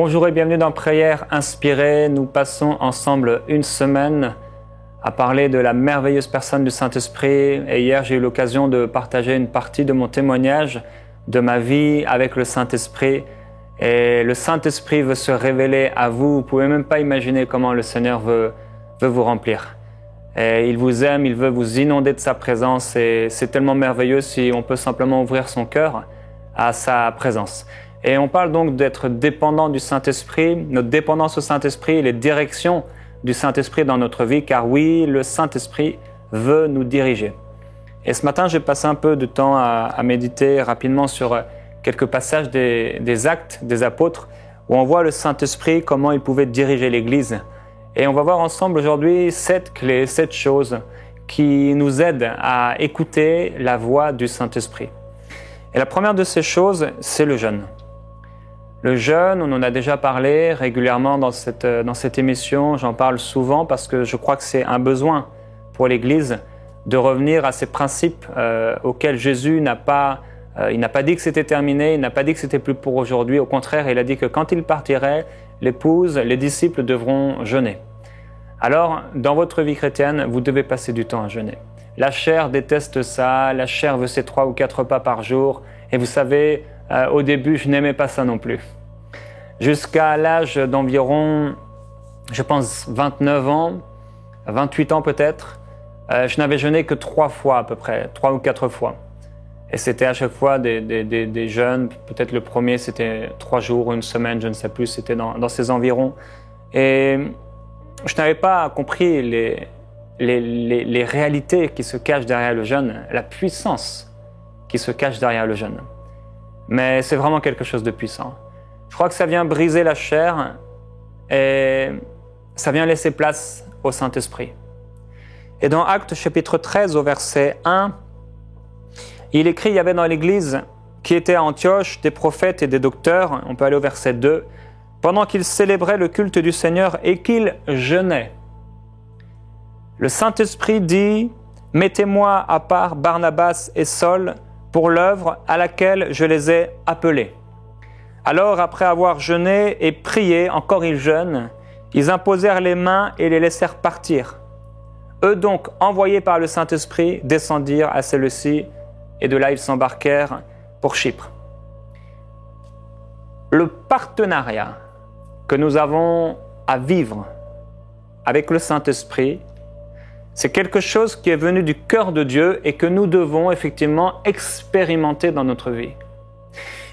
Bonjour et bienvenue dans Prière Inspirée. Nous passons ensemble une semaine à parler de la merveilleuse personne du Saint-Esprit. Et hier, j'ai eu l'occasion de partager une partie de mon témoignage de ma vie avec le Saint-Esprit. Et le Saint-Esprit veut se révéler à vous. Vous ne pouvez même pas imaginer comment le Seigneur veut vous remplir. Et il vous aime, il veut vous inonder de sa présence. Et c'est tellement merveilleux si on peut simplement ouvrir son cœur à sa présence. Et on parle donc d'être dépendant du Saint-Esprit, notre dépendance au Saint-Esprit, les directions du Saint-Esprit dans notre vie, car oui, le Saint-Esprit veut nous diriger. Et ce matin, j'ai passé un peu de temps à méditer rapidement sur quelques passages des Actes des Apôtres, où on voit le Saint-Esprit, comment il pouvait diriger l'Église. Et on va voir ensemble aujourd'hui 7 clés, 7 choses qui nous aident à écouter la voix du Saint-Esprit. Et la première de ces choses, c'est le jeûne. Le jeûne, on en a déjà parlé régulièrement dans cette émission, j'en parle souvent parce que je crois que c'est un besoin pour l'Église de revenir à ces principes auxquels Jésus n'a pas dit que c'était terminé, il n'a pas dit que c'était plus pour aujourd'hui, au contraire, il a dit que quand il partirait, l'épouse, les disciples devront jeûner. Alors, dans votre vie chrétienne, vous devez passer du temps à jeûner. La chair déteste ça, la chair veut ses 3 ou 4 repas par jour, et vous savez, au début, je n'aimais pas ça non plus. Jusqu'à l'âge d'environ, je pense, 29 ans, 28 ans peut-être, je n'avais jeûné que 3 fois à peu près, 3 ou 4 fois. Et c'était à chaque fois des jeûnes, peut-être le premier c'était 3 jours ou une semaine, je ne sais plus, c'était dans ces environs. Et je n'avais pas compris les réalités qui se cachent derrière le jeûne, la puissance qui se cache derrière le jeûne. Mais c'est vraiment quelque chose de puissant. Je crois que ça vient briser la chair et ça vient laisser place au Saint-Esprit. Et dans Actes chapitre 13 au verset 1, il écrit, il y avait dans l'église qui était à Antioche des prophètes et des docteurs, on peut aller au verset 2, pendant qu'ils célébraient le culte du Seigneur et qu'ils jeûnaient. Le Saint-Esprit dit, « Mettez-moi à part Barnabas et Saul pour l'œuvre à laquelle je les ai appelés. » Alors, après avoir jeûné et prié, encore ils jeûnent, ils imposèrent les mains et les laissèrent partir. Eux donc, envoyés par le Saint-Esprit, descendirent à Séleucie et de là ils s'embarquèrent pour Chypre. Le partenariat que nous avons à vivre avec le Saint-Esprit, c'est quelque chose qui est venu du cœur de Dieu et que nous devons effectivement expérimenter dans notre vie.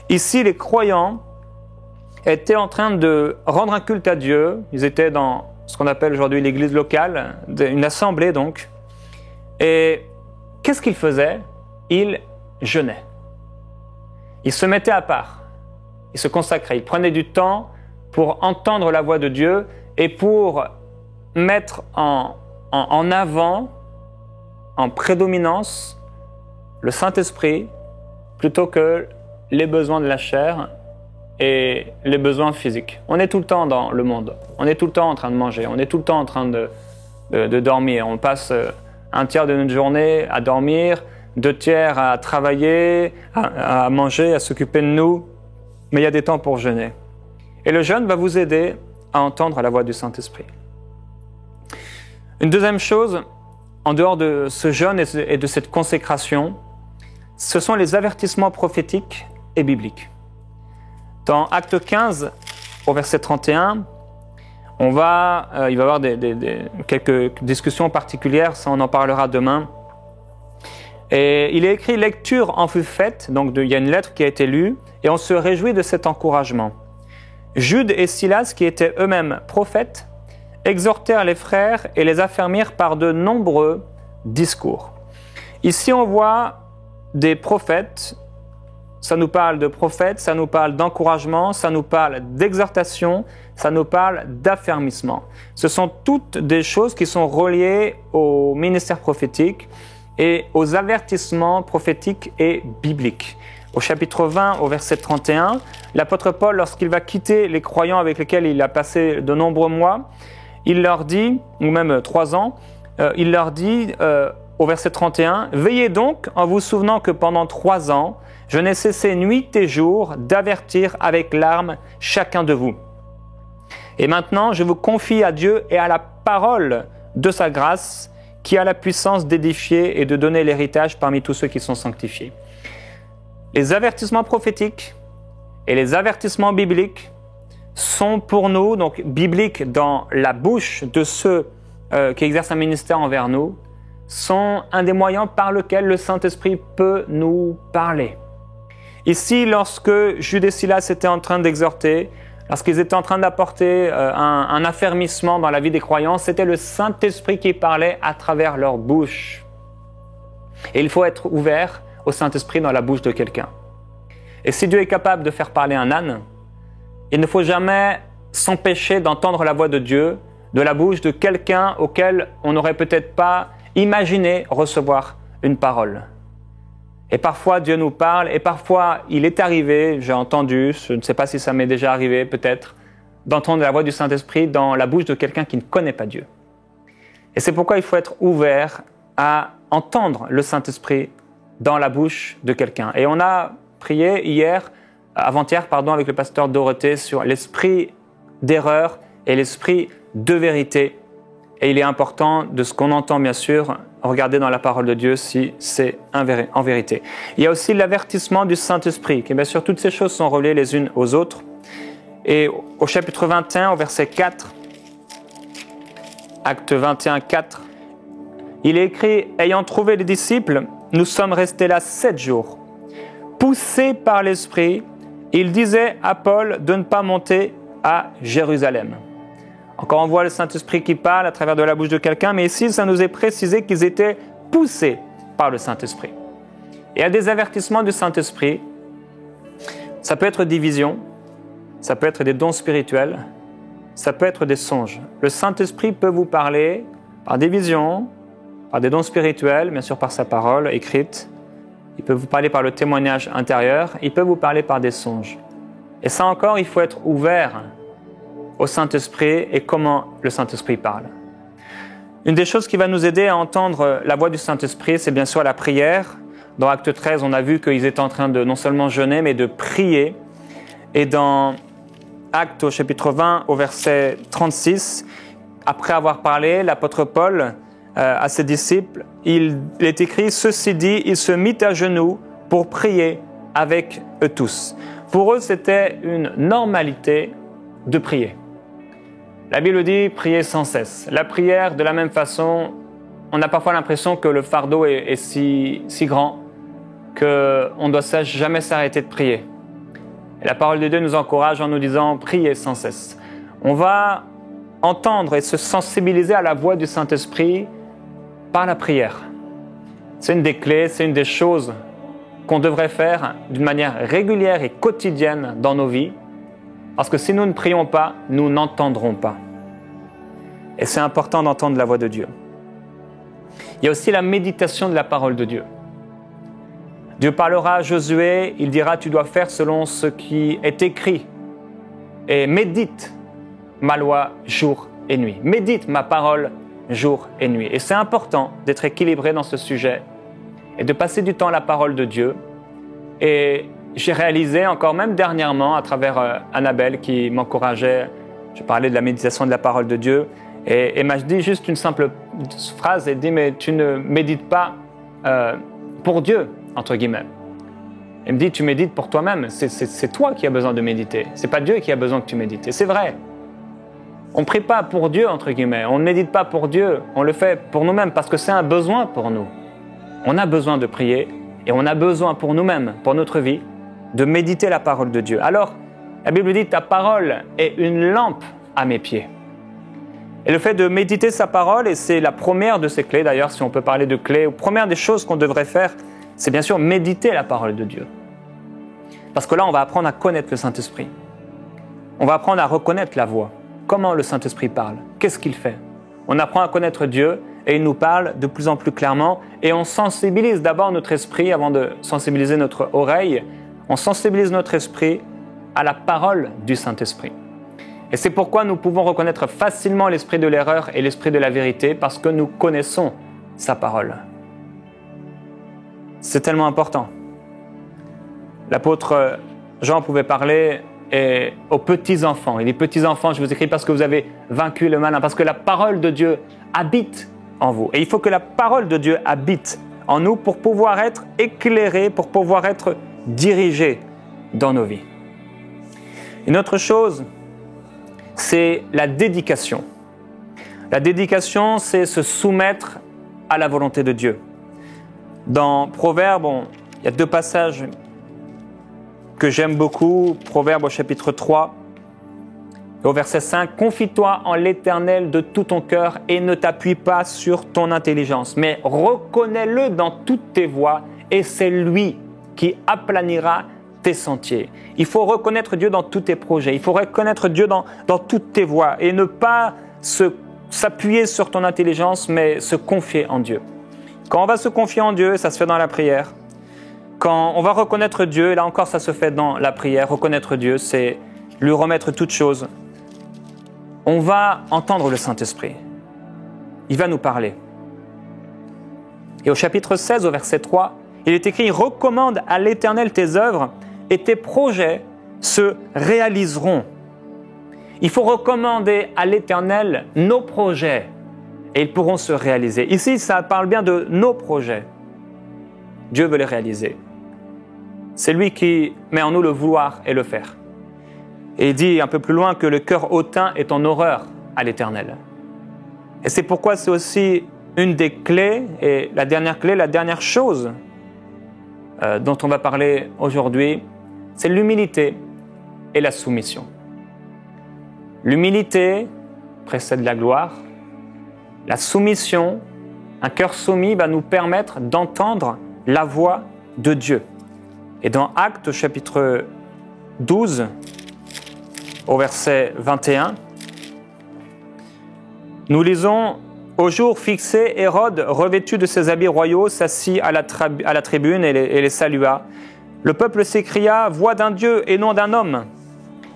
Ici, les croyants étaient en train de rendre un culte à Dieu. Ils étaient dans ce qu'on appelle aujourd'hui l'église locale, une assemblée donc. Et qu'est-ce qu'ils faisaient? Ils jeûnaient. Ils se mettaient à part. Ils se consacraient. Ils prenaient du temps pour entendre la voix de Dieu et pour mettre en avant, en prédominance, le Saint-Esprit plutôt que les besoins de la chair et les besoins physiques. On est tout le temps dans le monde, on est tout le temps en train de manger, on est tout le temps en train de dormir. On passe un tiers de notre journée à dormir, 2 tiers à travailler, à manger, à s'occuper de nous, mais il y a des temps pour jeûner. Et le jeûne va vous aider à entendre la voix du Saint-Esprit. Une deuxième chose, en dehors de ce jeûne et de cette consécration, ce sont les avertissements prophétiques et bibliques. Dans Acte 15, au verset 31, il va y avoir quelques discussions particulières, ça on en parlera demain. Et il est écrit « Lecture en fut faite », donc il y a une lettre qui a été lue, et on se réjouit de cet encouragement. Jude et Silas, qui étaient eux-mêmes prophètes, exhortèrent les frères et les affermirent par de nombreux discours. Ici, on voit des prophètes, ça nous parle de prophètes, ça nous parle d'encouragement, ça nous parle d'exhortation, ça nous parle d'affermissement. Ce sont toutes des choses qui sont reliées au ministère prophétique et aux avertissements prophétiques et bibliques. Au chapitre 20, au verset 31, l'apôtre Paul, lorsqu'il va quitter les croyants avec lesquels il a passé de nombreux mois, il leur dit, ou même 3 ans, il leur dit au verset 31, « Veillez donc en vous souvenant que pendant 3 ans, je n'ai cessé nuit et jour d'avertir avec larmes chacun de vous. Et maintenant, je vous confie à Dieu et à la parole de sa grâce, qui a la puissance d'édifier et de donner l'héritage parmi tous ceux qui sont sanctifiés. Les avertissements prophétiques et les avertissements bibliques sont pour nous, donc bibliques dans la bouche de ceux qui exercent un ministère envers nous, sont un des moyens par lequel le Saint-Esprit peut nous parler. Ici, lorsque Jude et Silas étaient en train d'exhorter, lorsqu'ils étaient en train d'apporter un affermissement dans la vie des croyants, c'était le Saint-Esprit qui parlait à travers leur bouche. Et il faut être ouvert au Saint-Esprit dans la bouche de quelqu'un. Et si Dieu est capable de faire parler un âne, il ne faut jamais s'empêcher d'entendre la voix de Dieu de la bouche de quelqu'un auquel on n'aurait peut-être pas imaginé recevoir une parole. Et parfois Dieu nous parle, et parfois il est arrivé, j'ai entendu, je ne sais pas si ça m'est déjà arrivé peut-être, d'entendre la voix du Saint-Esprit dans la bouche de quelqu'un qui ne connaît pas Dieu. Et c'est pourquoi il faut être ouvert à entendre le Saint-Esprit dans la bouche de quelqu'un. Et on a prié avant-hier, avec le pasteur Dorothée sur l'esprit d'erreur et l'esprit de vérité. Et il est important de ce qu'on entend, bien sûr, regarder dans la parole de Dieu si c'est en vérité. Il y a aussi l'avertissement du Saint-Esprit, qui bien sûr, toutes ces choses sont reliées les unes aux autres. Et au chapitre 21, au verset 4, Acte 21, 4, il est écrit « Ayant trouvé les disciples, nous sommes restés là 7 jours. Poussés par l'Esprit, il disait à Paul de ne pas monter à Jérusalem. » Encore on voit le Saint-Esprit qui parle à travers de la bouche de quelqu'un, mais ici, ça nous est précisé qu'ils étaient poussés par le Saint-Esprit. Et il y a des avertissements du Saint-Esprit. Ça peut être des visions, ça peut être des dons spirituels, ça peut être des songes. Le Saint-Esprit peut vous parler par des visions, par des dons spirituels, bien sûr par sa parole écrite. Il peut vous parler par le témoignage intérieur, il peut vous parler par des songes. Et ça encore, il faut être ouvert au Saint-Esprit et comment le Saint-Esprit parle. Une des choses qui va nous aider à entendre la voix du Saint-Esprit, c'est bien sûr la prière. Dans Acte 13, on a vu qu'ils étaient en train de non seulement jeûner, mais de prier. Et dans Acte au chapitre 20, au verset 36, après avoir parlé, l'apôtre Paul à ses disciples, il est écrit « Ceci dit, il se mit à genoux pour prier avec eux tous. » Pour eux, c'était une normalité de prier. La Bible dit « prier sans cesse ». La prière, de la même façon, on a parfois l'impression que le fardeau est si grand qu'on ne doit jamais s'arrêter de prier. Et la parole de Dieu nous encourage en nous disant « priez sans cesse ». On va entendre et se sensibiliser à la voix du Saint-Esprit par la prière. C'est une des clés, c'est une des choses qu'on devrait faire d'une manière régulière et quotidienne dans nos vies. Parce que si nous ne prions pas, nous n'entendrons pas. Et c'est important d'entendre la voix de Dieu. Il y a aussi la méditation de la parole de Dieu. Dieu parlera à Josué, il dira « Tu dois faire selon ce qui est écrit et médite ma loi jour et nuit. Médite ma parole jour et nuit. » Et c'est important d'être équilibré dans ce sujet et de passer du temps à la parole de Dieu. Et j'ai réalisé encore même dernièrement à travers Annabelle qui m'encourageait, je parlais de la méditation de la parole de Dieu, et m'a dit juste une simple phrase, elle dit « Mais tu ne médites pas pour Dieu », entre guillemets. Elle me dit « Tu médites pour toi-même, c'est toi qui as besoin de méditer, c'est pas Dieu qui a besoin que tu médites. » Et c'est vrai. On ne prie pas pour Dieu, entre guillemets, on ne médite pas pour Dieu, on le fait pour nous-mêmes parce que c'est un besoin pour nous. On a besoin de prier et on a besoin pour nous-mêmes, pour notre vie, de méditer la parole de Dieu. Alors, la Bible dit « Ta parole est une lampe à mes pieds ». Et le fait de méditer sa parole, et c'est la première de ces clés, d'ailleurs, si on peut parler de clés, ou première des choses qu'on devrait faire, c'est bien sûr méditer la parole de Dieu. Parce que là, on va apprendre à connaître le Saint-Esprit. On va apprendre à reconnaître la voix. Comment le Saint-Esprit parle? Qu'est-ce qu'il fait? On apprend à connaître Dieu et il nous parle de plus en plus clairement et on sensibilise d'abord notre esprit avant de sensibiliser notre oreille. On sensibilise notre esprit à la parole du Saint-Esprit. Et c'est pourquoi nous pouvons reconnaître facilement l'esprit de l'erreur et l'esprit de la vérité parce que nous connaissons sa parole. C'est tellement important. L'apôtre Jean pouvait parler et aux petits-enfants. Et les petits-enfants, je vous écris parce que vous avez vaincu le malin, parce que la parole de Dieu habite en vous. Et il faut que la parole de Dieu habite en nous pour pouvoir être éclairés, pour pouvoir être dirigés dans nos vies. Une autre chose, c'est la dédication. La dédication, c'est se soumettre à la volonté de Dieu. Dans Proverbes, il y a 2 passages que j'aime beaucoup. Proverbes au chapitre 3, au verset 5. « Confie-toi en l'Éternel de tout ton cœur et ne t'appuie pas sur ton intelligence, mais reconnais-le dans toutes tes voies et c'est lui qui aplanira tes sentiers. » Il faut reconnaître Dieu dans tous tes projets. Il faut reconnaître Dieu dans toutes tes voies et ne pas s'appuyer sur ton intelligence, mais se confier en Dieu. Quand on va se confier en Dieu, ça se fait dans la prière. Quand on va reconnaître Dieu, et là encore ça se fait dans la prière, reconnaître Dieu, c'est lui remettre toutes choses. On va entendre le Saint-Esprit. Il va nous parler. Et au chapitre 16, au verset 3, il est écrit « Recommande à l'Éternel tes œuvres et tes projets se réaliseront. » Il faut recommander à l'Éternel nos projets et ils pourront se réaliser. Ici, ça parle bien de nos projets. Dieu veut les réaliser. C'est lui qui met en nous le vouloir et le faire. Et il dit un peu plus loin que le cœur hautain est en horreur à l'Éternel. Et c'est pourquoi c'est aussi une des clés, et la dernière chose dont on va parler aujourd'hui, c'est l'humilité et la soumission. L'humilité précède la gloire. La soumission, un cœur soumis va nous permettre d'entendre la voix de Dieu. Et dans Actes chapitre 12, au verset 21, nous lisons « Au jour fixé, Hérode, revêtu de ses habits royaux, s'assit à la tribune et les salua. Le peuple s'écria « Voix d'un Dieu et non d'un homme !»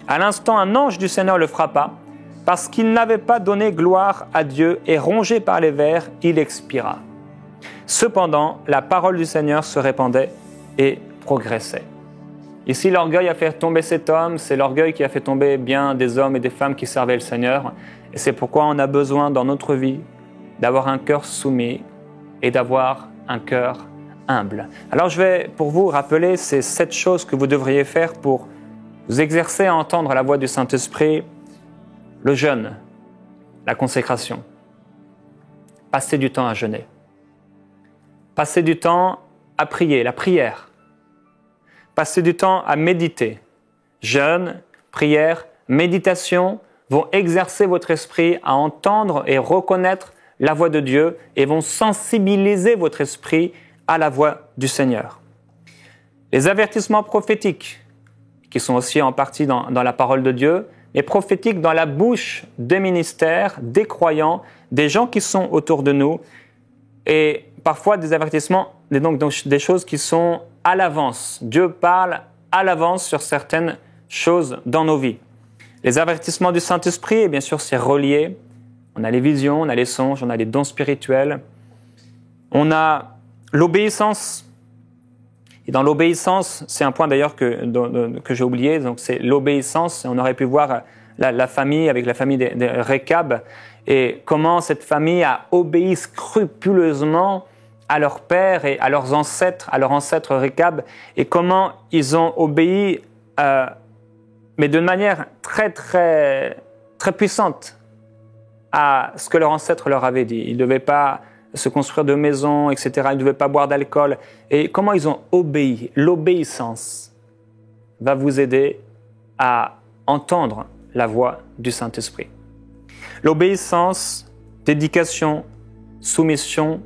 À l'instant, un ange du Seigneur le frappa, parce qu'il n'avait pas donné gloire à Dieu et rongé par les vers, il expira. Cependant, la parole du Seigneur se répandait et progressait. Ici, l'orgueil a fait tomber cet homme, c'est l'orgueil qui a fait tomber bien des hommes et des femmes qui servaient le Seigneur. Et c'est pourquoi on a besoin dans notre vie d'avoir un cœur soumis et d'avoir un cœur humble. Alors je vais pour vous rappeler ces 7 choses que vous devriez faire pour vous exercer à entendre la voix du Saint-Esprit. Le jeûne, la consécration, passer du temps à jeûner, passer du temps à prier, la prière, passer du temps à méditer. Jeûne, prière, méditation vont exercer votre esprit à entendre et reconnaître la voix de Dieu et vont sensibiliser votre esprit à la voix du Seigneur. Les avertissements prophétiques, qui sont aussi en partie dans la parole de Dieu, mais prophétiques dans la bouche des ministères, des croyants, des gens qui sont autour de nous, et parfois des avertissements, donc des choses qui sont à l'avance. Dieu parle à l'avance sur certaines choses dans nos vies. Les avertissements du Saint-Esprit, et bien sûr, c'est relié. On a les visions, on a les songes, on a les dons spirituels. On a l'obéissance. Et dans l'obéissance, c'est un point d'ailleurs que j'ai oublié, donc c'est l'obéissance. On aurait pu voir la famille, avec la famille des Récab, et comment cette famille a obéi scrupuleusement à leur père et à leurs ancêtres, à leur ancêtre Récab, et comment ils ont obéi, mais d'une manière très, très, très puissante à ce que leur ancêtre leur avait dit. Ils ne devaient pas se construire de maisons, etc. Ils ne devaient pas boire d'alcool. Et comment ils ont obéi. L'obéissance va vous aider à entendre la voix du Saint-Esprit. L'obéissance, dédication, soumission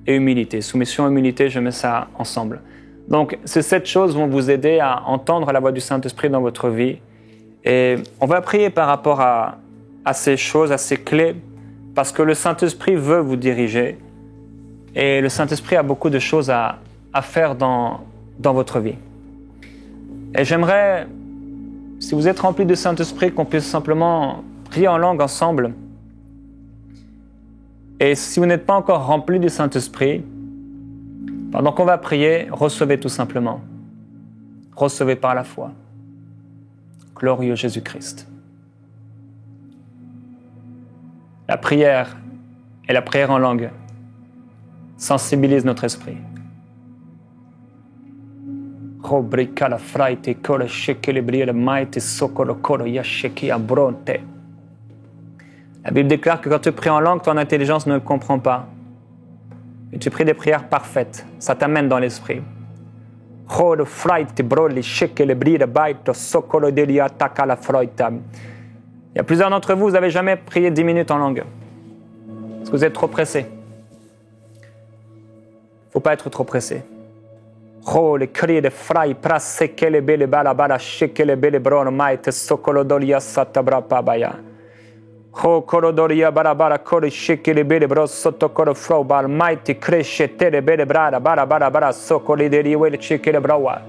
et humilité. Soumission et humilité, je mets ça ensemble. Donc, ces 7 choses vont vous aider à entendre la voix du Saint-Esprit dans votre vie. Et on va prier par rapport à ces choses, à ces clés, parce que le Saint-Esprit veut vous diriger et le Saint-Esprit a beaucoup de choses à faire dans votre vie. Et j'aimerais, si vous êtes rempli du Saint-Esprit, qu'on puisse simplement prier en langue ensemble. Et si vous n'êtes pas encore rempli du Saint-Esprit, pendant qu'on va prier, recevez tout simplement. Recevez par la foi. glorieux Jésus-Christ. La prière et la prière en langue sensibilisent notre esprit. La Bible déclare que quand tu pries en langue, ton intelligence ne le comprend pas. Et tu pries des prières parfaites. Ça t'amène dans l'esprit. Il y a plusieurs d'entre vous, vous n'avez jamais prié 10 minutes en langue. Parce que vous êtes trop pressé. Il ne faut pas être trop pressé. Les cris de frai prasse que les belle balabala sheke les belle bron maite sokolodolia satabrapabaya. Ho kolodoria barabara kori sheke les belle bros sotokoro frobal maite cresce te le belle brada barabara sokolideri wel sheke le brawa.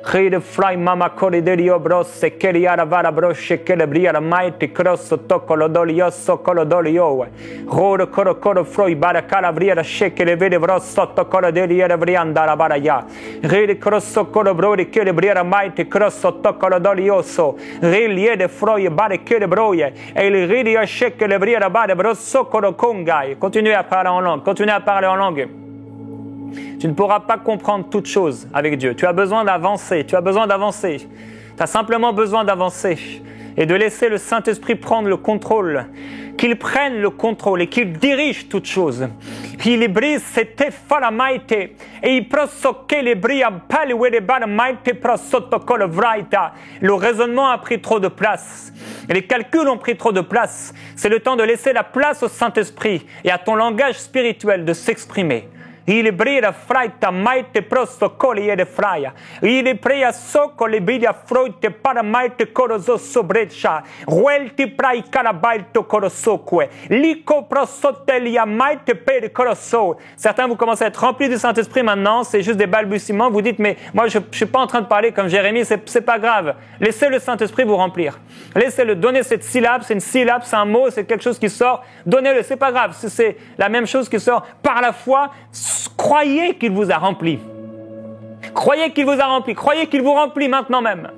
Cri de frai mama koliderio bros se keliara vara bros sheke le briara maite crosso tokolodolia sokolodolio. Ro koro froi bara calabria sheke le belle bros sotokoloderia brianda baraya. Ri crosso colobrodi che le briara maite crosso tokolodolioso. Ri lie de froi bare che le broie e il ridia sheke le briara bare bros sokolo kongai. Continuez à parler en langue, continuez à parler en langue. Tu ne pourras pas comprendre toutes choses avec Dieu. Tu as besoin d'avancer, tu as besoin d'avancer. Tu as simplement besoin d'avancer et de laisser le Saint-Esprit prendre le contrôle. Qu'il prenne le contrôle et qu'il dirige toutes choses. Il brise c'était falamaite et il prosoque les bria palwede banamaite prosotokol vraita. Le raisonnement a pris trop de place. Et les calculs ont pris trop de place. C'est le temps de laisser la place au Saint-Esprit et à ton langage spirituel de s'exprimer. Il brilla fraita maite prosto coli de fraia. Il prea soco le bilia froite para maite corozo sobrecha. Ruelti prai carabalto corosoque. Lico prosotelia maite per coroso. Certains vous commencez à être remplis du Saint-Esprit maintenant, c'est juste des balbutiements. Vous dites, mais moi je suis pas en train de parler comme Jérémie, c'est pas grave. Laissez le Saint-Esprit vous remplir. Laissez-le donner cette syllabe, c'est une syllabe, c'est un mot, c'est quelque chose qui sort. Donnez-le, c'est pas grave. C'est la même chose qui sort par la foi. Croyez qu'il vous a rempli. Croyez qu'il vous a rempli. Croyez qu'il vous remplit maintenant même.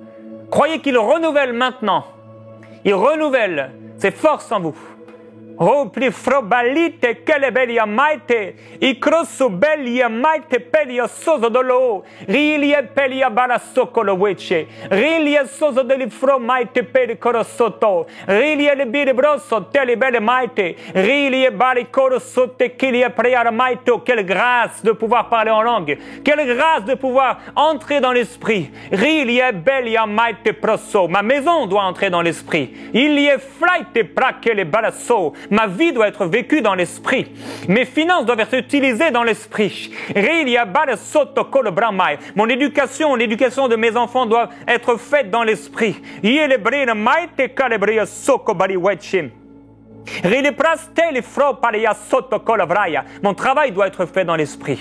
Croyez qu'il renouvelle maintenant. Il renouvelle ses forces en vous. Repli frobalite kelebelia maite, I crosso belia maite pelia sozo dolo, rilie pelia barasocolo wece, rilie sozo deli fro maite per corosoto, rilie le bire brosso tele belle maite, rilie baricoro sotte kilia preara maito. Quelle grâce de pouvoir parler en langue, quelle grâce de pouvoir entrer dans l'esprit. Rilie belia maite prosso, ma maison doit entrer dans l'esprit. Il y est flaite praque les balasso. Ma vie doit être vécue dans l'esprit. Mes finances doivent être utilisées dans l'esprit. Mon éducation, l'éducation de mes enfants doit être faite dans l'esprit. Mon travail doit être fait dans l'esprit.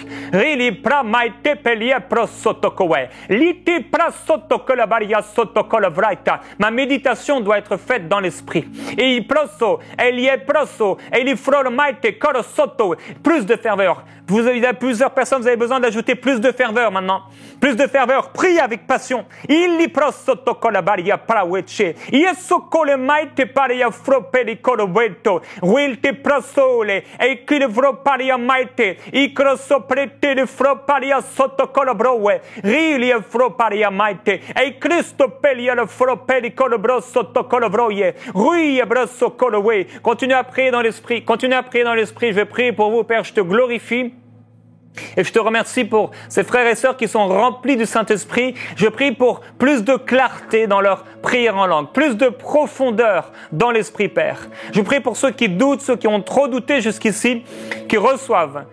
Ma méditation doit être faite dans l'esprit. Plus de ferveur. Vous avez plusieurs personnes, vous avez besoin d'ajouter plus de ferveur maintenant. Plus de ferveur. Prie avec passion. Wilte prosole e qu'il vro paria maite I crosso prete le fro paria sotto colobroe rili e fro paria maite e Cristo pelia le fro peli colobro sotto colobroie rui e brosso colowe. Continuez à prier dans l'esprit, continuez à prier dans l'esprit. Je vais prier pour vous, Père, je te glorifie. Et je te remercie pour ces frères et sœurs qui sont remplis du Saint-Esprit. Je prie pour plus de clarté dans leur prière en langue, plus de profondeur dans l'Esprit, Père. Je prie pour ceux qui doutent, ceux qui ont trop douté jusqu'ici, qui reçoivent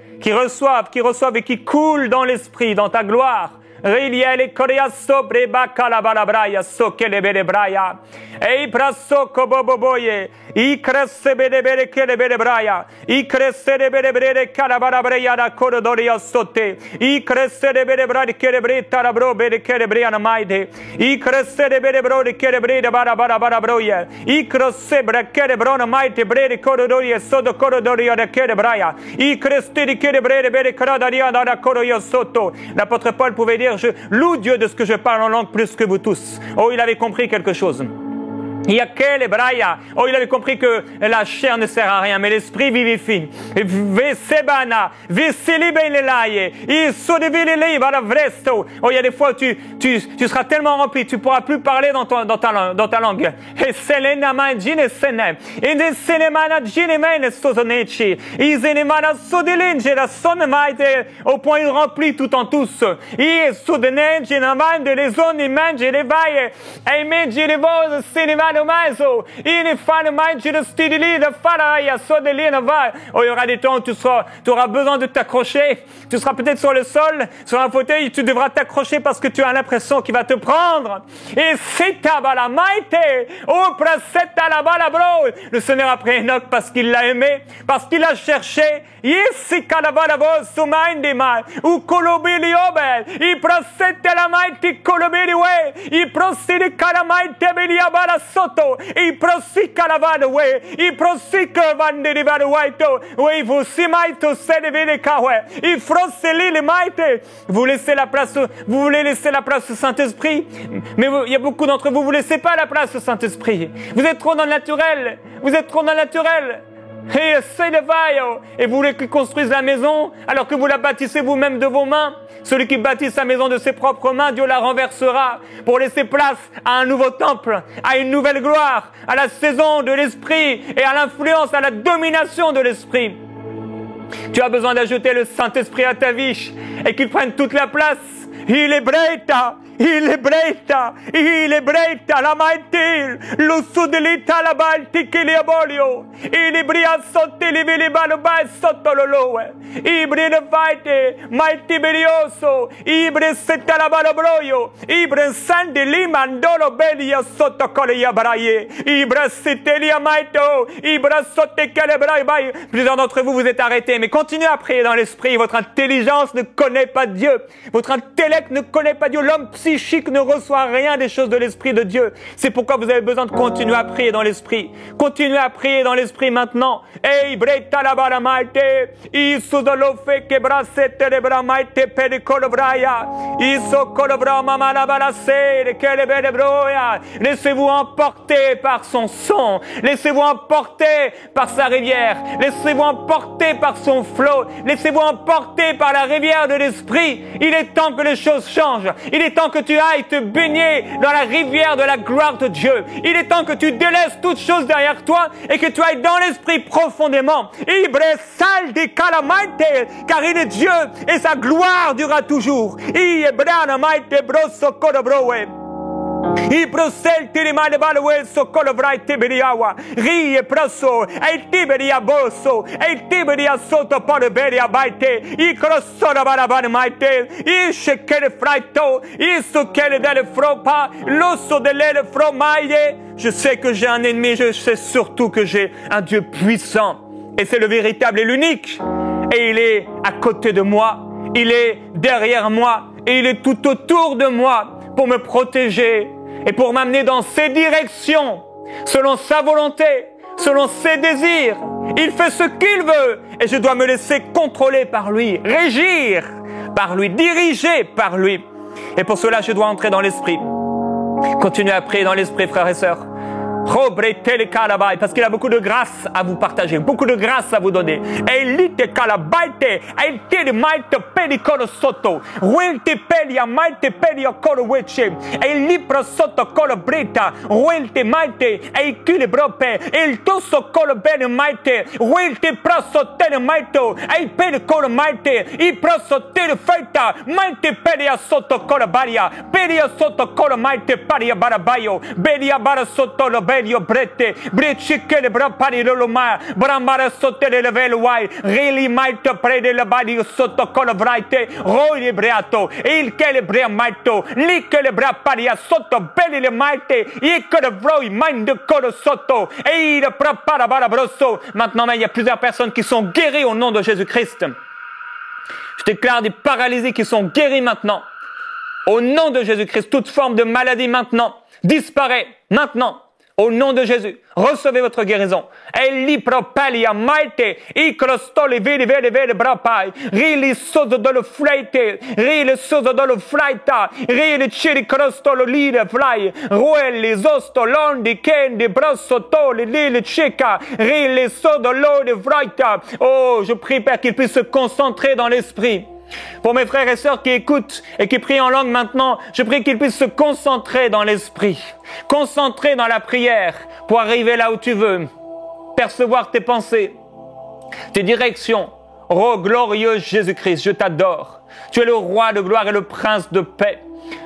et qui coulent dans l'Esprit, dans ta gloire. Riliele corea sobre bacalabalabraya sokele belebraya ei prasoko boboboye I cresse bedebere kele belebraya I cresse de bedebere calabarabraya da corodoria sote I cresse de bedebradi kele brita la brobe de kele briana maide I cresse de bedebro de kele brida barabarabraya I cresse brakele brona maite brede corodoria sodo corodoria de kele braya I creste de kele brede bede cradaria da coroia soto. L'apôtre Paul pouvait dire: Seigneur, je loue Dieu de ce que je parle en langue plus que vous tous. Oh, il avait compris quelque chose. Il avait compris que la chair ne sert à rien, mais l'esprit vivifie. Oh, il y a des fois où tu seras tellement rempli, tu pourras plus parler dans ta langue. Au point il remplit tout en tous. Oh, il y aura des temps où tu auras besoin de t'accrocher. Tu seras peut-être sur le sol, sur un fauteuil, tu devras t'accrocher parce que tu as l'impression qu'il va te prendre. Et le Seigneur a pris Enoch parce qu'il l'a aimé, parce qu'il l'a cherché. Vous laissez la place, vous voulez laisser la place au Saint-Esprit, mais il y a beaucoup d'entre vous, vous laissez pas la place au Saint-Esprit. Vous êtes trop dans le naturel. Et vous voulez qu'il construise la maison alors que vous la bâtissez vous-même de vos mains. Celui qui bâtit sa maison de ses propres mains, Dieu la renversera pour laisser place à un nouveau temple, à une nouvelle gloire, à la saison de l'Esprit et à l'influence, à la domination de l'Esprit. Tu as besoin d'ajouter le Saint-Esprit à ta vie et qu'il prenne toute la place. Il est breta, la maïtil, lo sudelita la balti che le abolio, il bria sotto le vele balbai sotto lo loe, ibre le vaite, maiti berioso, ibre setta la balobroio, ibre sande limandolo belia sotto colia braie, ibre settelia maito, ibre sotte calebrai bai. Plusieurs d'entre vous, vous êtes arrêtés, mais continuez à prier dans l'esprit. Votre intelligence ne connaît pas Dieu. Votre intellect ne connaît pas Dieu. L'homme psychique ne reçoit rien des choses de l'Esprit de Dieu. C'est pourquoi vous avez besoin de continuer à prier dans l'Esprit. Continuez à prier dans l'Esprit maintenant. Ei breta la baramaite, isu dolo fe que brasette le bramaite per colobraia, iso colobra mama la balasere que le belle broia. Laissez-vous emporter par son son. Laissez-vous emporter par sa rivière. Laissez-vous emporter par son flot. Laissez-vous emporter par la rivière de l'Esprit. Il est temps que les choses changent. Il est temps que tu ailles te baigner dans la rivière de la gloire de Dieu. Il est temps que tu délaisses toutes choses derrière toi et que tu ailles dans l'esprit profondément. Car il est Dieu et sa gloire durera toujours. I proselti di male balwesso colovrai tiberiawa rie prosso e il tiberia bosso e il tiberia sotto pole beria baite I crosso da barabane maite I shekele fraito I sukele delle fropa l'osso delle fromaille. Je sais que j'ai un ennemi, je sais surtout que j'ai un Dieu puissant et c'est le véritable et l'unique et il est à côté de moi, il est derrière moi et il est tout autour de moi pour me protéger et pour m'amener dans ses directions, selon sa volonté, selon ses désirs. Il fait ce qu'il veut et je dois me laisser contrôler par lui, régir par lui, diriger par lui. Et pour cela, je dois entrer dans l'esprit. Continuez à prier dans l'esprit, frères et sœurs. Parce qu'il a beaucoup de grâce à vous partager, beaucoup de grâce à vous donner. Belio brette, brecicche le brappari l'olomar, brambara sotto le veluai, rili maito prede le badi sotto colovraite, roi le breato, il che le brea maito, lì che le brappari sotto belli le maite, il che le vroi mind colo sotto, et il prepara barabrosso. Maintenant, il y a plusieurs personnes qui sont guéries au nom de Jésus-Christ. Je déclare des paralysies qui sont guéries maintenant. Au nom de Jésus-Christ, toute forme de maladie maintenant disparaît maintenant. Au nom de Jésus, recevez votre guérison. Eli propelia maite, icrostoli vidi vedi vedi brapai, rili sozo dolo fleite, rili sozo dolo flaita, rili ciri crostolo lire fly, ruelli zosto londi kendi brosso toli lili chica, rili sozo lodi flaita. Oh, je prie Père qu'il puisse se concentrer dans l'esprit. Pour mes frères et sœurs qui écoutent et qui prient en langue maintenant, je prie qu'ils puissent se concentrer dans l'esprit, concentrer dans la prière pour arriver là où tu veux, percevoir tes pensées, tes directions. Oh glorieux Jésus-Christ, je t'adore. Tu es le roi de gloire et le prince de paix.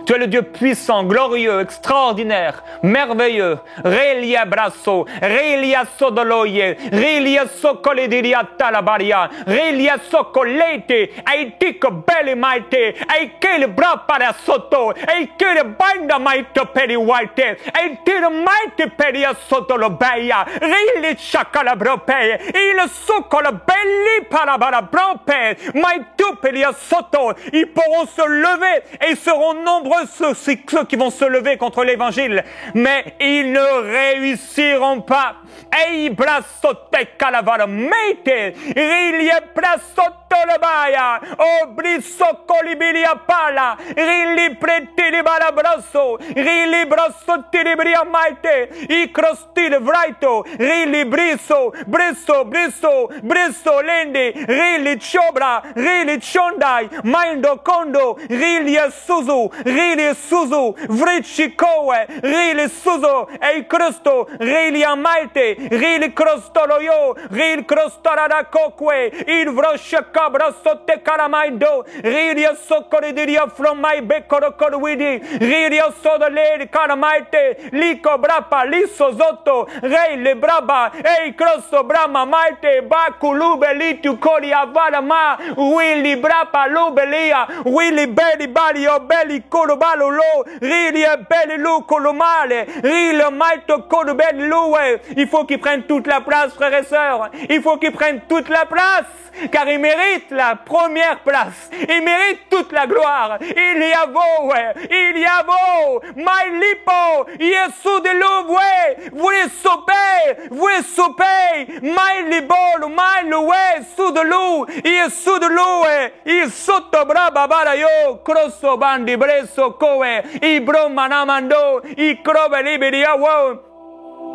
Tu es le Dieu puissant, glorieux, extraordinaire, merveilleux. Relia brasso, relia sodoloye, relia socolidiria talabaria, relia socolete, aitico belli maite, aikele brapara sotto, aikele banda maite peri white, aikele maite peria sotto lo beia, rili chakala brope, il socola belli parabara brope, maito peria sotto. Ils pourront se lever et seront nombreux ceux qui vont se lever contre l'évangile, mais ils ne réussiront pas. Ei brasote calavara mete, rilie brasote le baya, obriso colibilia pala, rili preti li balabrasso, rili brasote li bria maite, i crosti le vraito, rili briso, briso lendi, rili chobra, rili chondai, maindo kondo, rili suzu, rili suzu, vrici koe, rili suzu, ei crosto, rili amaite, rili crostoloyo, rili crostorada coque, il vroscia cabra sotte calamaindo, rili socoridiria from my becoro corwidi, rili sodoledi caramaite, lico brapa, liso zotto, rei le braba, ei crosto brama maite, bacu lube litu cori avada ma, willi brapa lubelia, willi belli balio belli colobalo lo, rili belli lu colomale, rili maito colo belli lue. Il faut qu'ils prennent toute la place, frères et sœurs. Il faut qu'ils prennent toute la place, car ils méritent la première place. Ils méritent toute la gloire. Il y a beau, my lipo, Yesu de l'ouvre, vous sopez, my libolo, my loue, sous de l'eau, Yesu de l'eau, il sotto braba barayo, crosso bandi bresso coe, i bromanamando, i crobe liberi awo.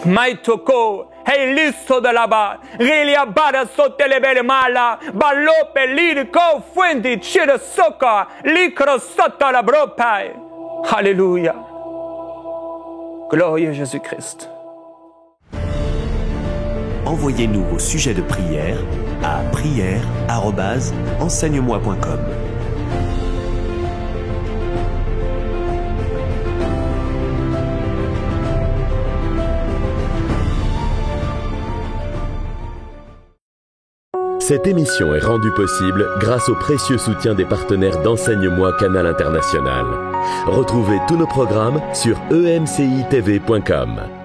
Maitoko, hey listo de là-bas, rilia bada sotte le belle mala, ballope lirico, fuenti, cire soca, licro sotto la bropai. Alléluia. Glorieux Jésus-Christ. Envoyez-nous vos sujets de prière à prière@enseigne-moi.com. Cette émission est rendue possible grâce au précieux soutien des partenaires d'Enseigne-moi Canal International. Retrouvez tous nos programmes sur emcitv.com.